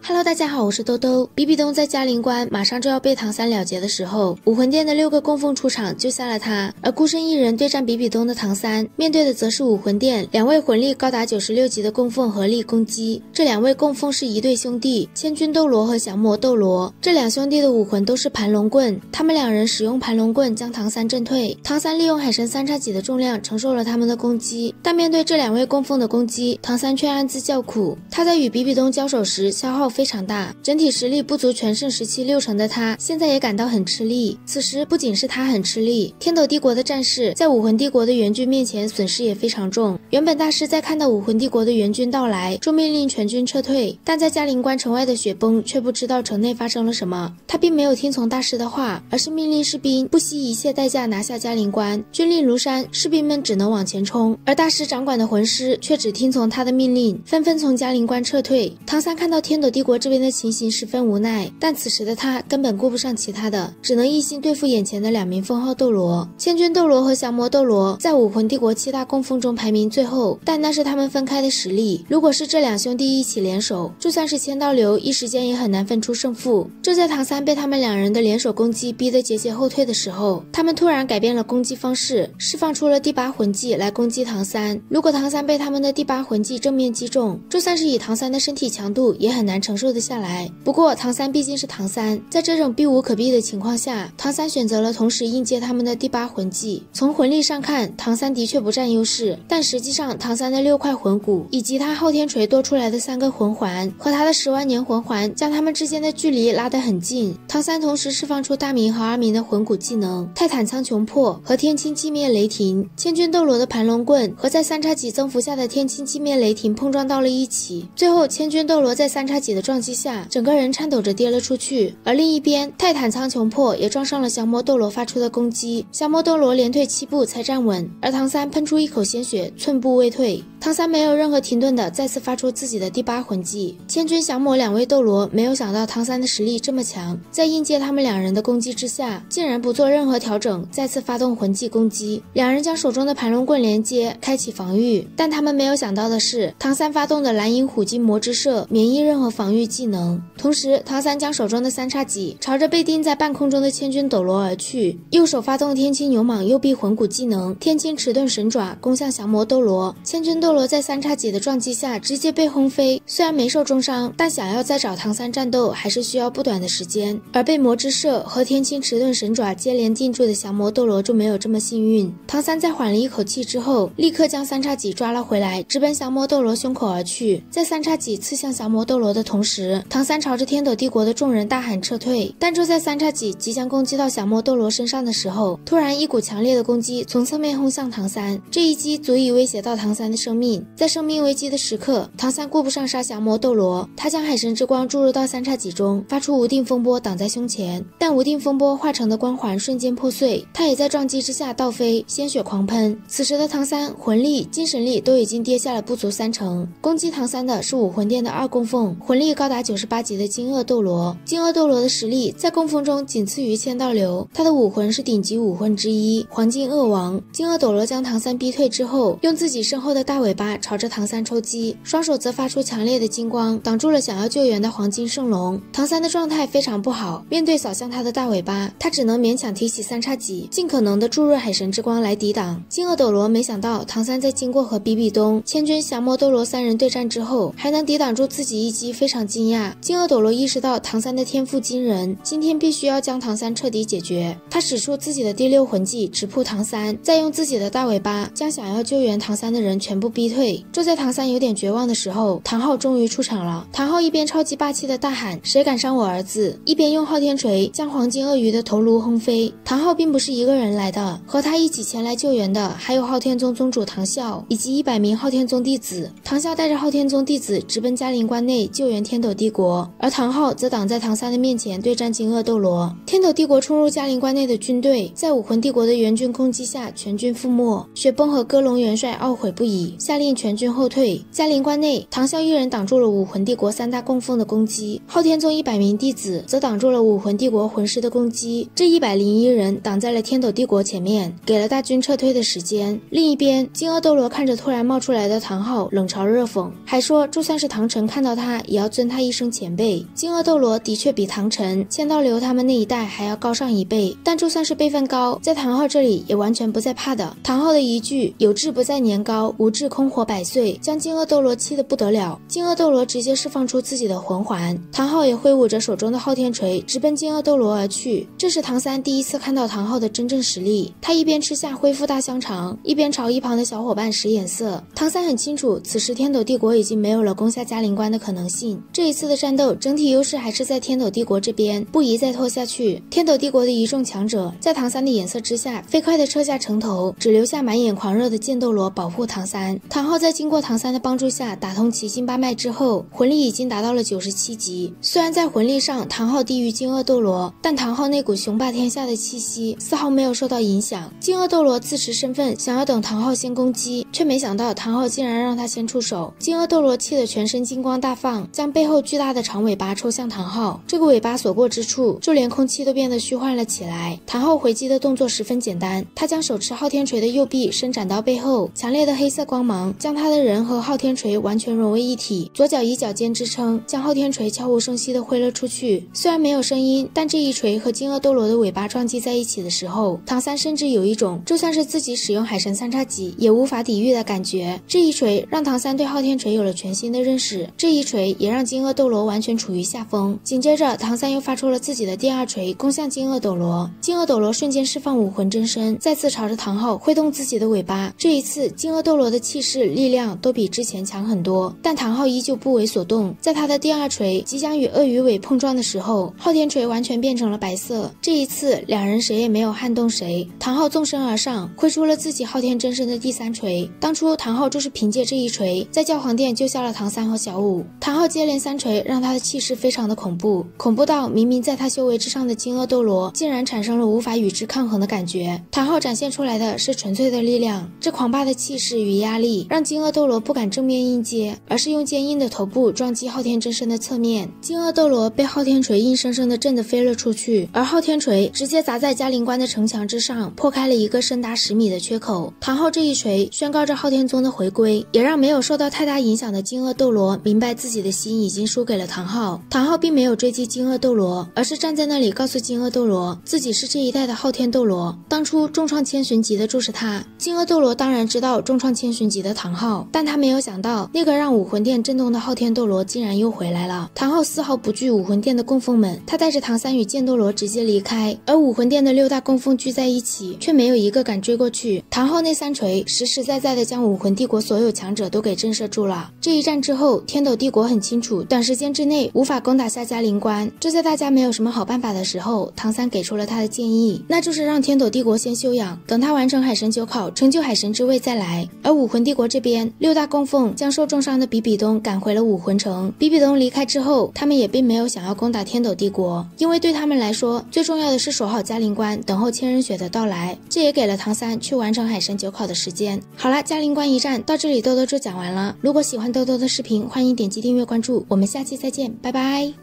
Hello， 大家好，我是兜兜。比比东在嘉陵关马上就要被唐三了结的时候，武魂殿的6个供奉出场救下了他，而孤身一人对战比比东的唐三，面对的则是武魂殿2位魂力高达96级的供奉合力攻击。这2位供奉是一对兄弟，千钧斗罗和降魔斗罗。这2兄弟的武魂都是盘龙棍，他们2人使用盘龙棍将唐三震退。唐三利用海神3叉戟的重量承受了他们的攻击，但面对这2位供奉的攻击，唐三却暗自叫苦。他在与比比东交手时消耗非常大，整体实力不足全盛时期60%的他，现在也感到很吃力。此时不仅是他很吃力，天斗帝国的战士在武魂帝国的援军面前损失也非常重。原本大师在看到武魂帝国的援军到来，就命令全军撤退，但在嘉陵关城外的雪崩却不知道城内发生了什么。他并没有听从大师的话，而是命令士兵不惜一切代价拿下嘉陵关。军令如山，士兵们只能往前冲，而大师掌管的魂师却只听从他的命令，纷纷从嘉陵关撤退。唐三看到天斗帝国这边的情形十分无奈，但此时的他根本顾不上其他的，只能一心对付眼前的2名封号斗罗。千钧斗罗和降魔斗罗在武魂帝国7大供奉中排名最后，但那是他们分开的实力，如果是这2兄弟一起联手，就算是千道流一时间也很难分出胜负。就在唐三被他们2人的联手攻击逼得节节后退的时候，他们突然改变了攻击方式，释放出了第8魂技来攻击唐三。如果唐三被他们的第8魂技正面击中，就算是以唐三的身体强度也很难承受得下来。不过唐三毕竟是唐三，在这种避无可避的情况下，唐三选择了同时应接他们的第8魂技。从魂力上看，唐三的确不占优势，但实际上唐三的6块魂骨以及他昊天锤多出来的3个魂环和他的10万年魂环将他们之间的距离拉得很近。唐三同时释放出大明和二明的魂骨技能泰坦苍穹破和天青寂灭雷霆，千钧斗罗的盘龙棍和在3叉戟增幅下的天青寂灭雷霆碰撞到了一起，最后千钧斗罗在3叉戟的撞击下整个人颤抖着跌了出去，而另一边泰坦苍穹破也撞上了降魔斗罗发出的攻击，降魔斗罗连退7步才站稳，而唐三喷出一口鲜血，寸步未退。唐三没有任何停顿的再次发出自己的第8魂技。千钧降魔2位斗罗没有想到唐三的实力这么强，在应接他们2人的攻击之下，竟然不做任何调整，再次发动魂技攻击。2人将手中的盘龙棍连接，开启防御，但他们没有想到的是，唐三发动的蓝银虎鲸魔之射免疫任何防御技能。同时唐三将手中的3叉戟朝着被钉在半空中的千钧斗罗而去，右手发动天青牛蟒右臂魂骨技能天青迟钝神爪攻向降魔斗罗。千钧斗罗在3叉戟的撞击下直接被轰飞，虽然没受重伤，但想要再找唐三战斗还是需要不短的时间。而被魔之射和天青迟钝神爪接连定住的降魔斗罗就没有这么幸运。唐三在缓了一口气之后，立刻将3叉戟抓了回来，直奔降魔斗罗胸口而去。在3叉戟刺向降魔斗罗的同时，唐三朝着天斗帝国的众人大喊撤退。但就在3叉戟即将攻击到降魔斗罗身上的时候，突然一股强烈的攻击从侧面轰向唐三，这一击足以威胁到唐三的生命。在生命危机的时刻，唐三顾不上杀降魔斗罗，他将海神之光注入到3叉戟中，发出无定风波挡在胸前，但无定风波化成的光环瞬间破碎，他也在撞击之下倒飞，鲜血狂喷。此时的唐三魂力、精神力都已经跌下了不足30%。攻击唐三的是武魂殿的2供奉，魂力高达98级的金鳄斗罗。金鳄斗罗的实力在供奉中仅次于千道流，他的武魂是顶级武魂之一黄金鳄王。金鳄斗罗将唐三逼退之后，用自己身后的大尾巴朝着唐三抽击，双手则发出强烈的金光挡住了想要救援的黄金圣龙。唐三的状态非常不好，面对扫向他的大尾巴，他只能勉强提起3叉戟，尽可能的注入海神之光来抵挡。金鳄斗罗没想到唐三在经过和比比东、千钧降魔斗罗3人对战之后还能抵挡住自己一击，非常惊讶。金鳄斗罗意识到唐三的天赋惊人，今天必须要将唐三彻底解决。他使出自己的第6魂技直扑唐三，再用自己的大尾巴将想要救援唐三的人全部逼退。就在唐三有点绝望的时候，唐昊终于出场了。唐昊一边超级霸气的大喊谁敢伤我儿子，一边用昊天锤将黄金鳄鱼的头颅轰飞。唐昊并不是一个人来的，和他一起前来救援的还有昊天宗宗主唐啸以及100名昊天宗弟子。唐啸带着昊天宗弟子直奔嘉陵关内救援天斗帝国，而唐昊则挡在唐三的面前对战金鳄斗罗。天斗帝国冲入嘉陵关内的军队在武魂帝国的援军攻击下全军覆没，雪崩和歌龙元帅懊悔不已，下令全军后退。嘉陵关内，唐啸一人挡住了武魂帝国3大供奉的攻击，昊天宗100名弟子则挡住了武魂帝国魂师的攻击。这101人挡在了天斗帝国前面，给了大军撤退的时间。另一边，金阿斗罗看着突然冒出来的唐昊，冷嘲热讽，还说就算是唐晨看到他，也要尊他一声前辈。金阿斗罗的确比唐晨、千道流他们那一代还要高上一辈，但就算是辈分高，在唐昊这里也完全不再怕的。唐昊的一句有志不在年高，无志空活百岁，将金阿斗罗气得不得了。金阿斗罗直接释放出自己的魂环，唐昊也挥舞着手中的昊天锤，直奔金阿斗罗而去。这是唐三第一次看到唐昊的真正实力，他一边吃下恢复大香肠，一边朝一旁的小伙伴使眼色。唐三很清楚，此时天斗帝国已经没有了攻下嘉陵关的可能性。这一次的战斗，整体优势还是在天斗帝国这边，不宜再拖下去。天斗帝国的一众强者在唐三的眼色之下，飞快地撤下城头，只留下满眼狂热的剑斗罗保护唐三。唐昊在经过唐三的帮助下，打通奇心8脉之后，魂力已经达到了97级。虽然在魂力上唐昊低于金阿斗罗，但唐昊那股雄霸天下的气息丝毫没有受到影响。金阿斗罗自持身份，想要等唐昊先攻击，却没想到唐昊竟然让他先出手。金阿斗罗气得全身金光大放，将背后巨大的长尾巴抽向唐昊。这个尾巴所过之处，就连空气都变得虚幻了起来。唐昊回击的动作十分简单，他将手持昊天锤的右臂伸展到背后，强烈的黑色光芒将他的人和昊天锤完全融为一体，左脚以脚尖支撑，将昊天锤悄无声息地挥了出去。虽然没有声音，但这一锤和金阿斗罗的尾巴撞击在一起的时候，唐三甚至有一种就算是自己使用海神3叉戟也无法抵御的感觉。这一锤让唐三对昊天锤有了全新的认识，这一锤也让金阿斗罗完全处于下风。紧接着，唐三又发出了自己的第2锤，攻向金阿斗罗。金阿斗罗瞬间释放武魂真身，再次朝着唐昊挥动自己的尾巴。这一次，金阿斗罗的气势、力量都比之前强很多，但唐昊依旧不为所动。在他的第2锤即将与鳄鱼尾碰撞的时候，昊天锤完全变成了白色。这一次，两人谁也没有撼动谁。唐昊纵身而上，挥出了自己昊天真身的第3锤。当初唐昊就是凭借这一锤，在教皇殿救下了唐三和小五。唐昊接连3锤，让他的气势非常的恐怖，恐怖到明明在他修为之上的金阿斗罗，竟然产生了无法与之抗衡的感觉。唐昊展现出来的是纯粹的力量，这狂霸的气势与压力，让金阿斗罗不敢正面应接，而是用坚硬的头部撞击昊天真身的侧面。金阿斗罗被昊天锤硬生生的震得飞了出去，而昊天锤直接砸在嘉陵关的城墙之上，破开了一个深达10米的缺口。唐昊这一锤宣告着昊天宗的回归，也让没有受到太大影响的金阿斗罗明白自己的心已经输给了唐昊。唐昊并没有追击金阿斗罗，而是站在那里告诉金阿斗罗自己是这一代的昊天斗罗，当初重创千寻疾的就是他。金阿斗罗当然知道重创千寻疾的唐昊，但他没有想到那个让武魂殿震动的昊天斗罗竟然又回来了。唐昊丝毫不惧武魂殿的供奉们，他带着唐三与剑斗罗直接离开，而武魂殿的6大供奉聚在一起，却没有一个敢追过去。唐昊那3锤实实在在的将武魂帝国所有强者都给震慑住了。这一战之后，天斗帝国很清楚短时间之内无法攻打下嘉陵关，这在大家没有什么好办法的时候，唐三给出了他的建议，那就是让天斗帝国先休养，等他完成海神9考，成就海神之位再来。而武魂帝国这边6大供奉将受重伤的比比东赶回了武魂城。比比东离开之后，他们也并没有想要攻打天斗帝国，因为对他们来说最重要的是守好嘉陵关，等候千人雪的到来，这也给了唐三去完成海神9考的时间。好了，嘉陵关一战到这里豆豆就讲完了。如果喜欢豆豆的视频，欢迎点击订阅关注，我们下期再见，拜拜。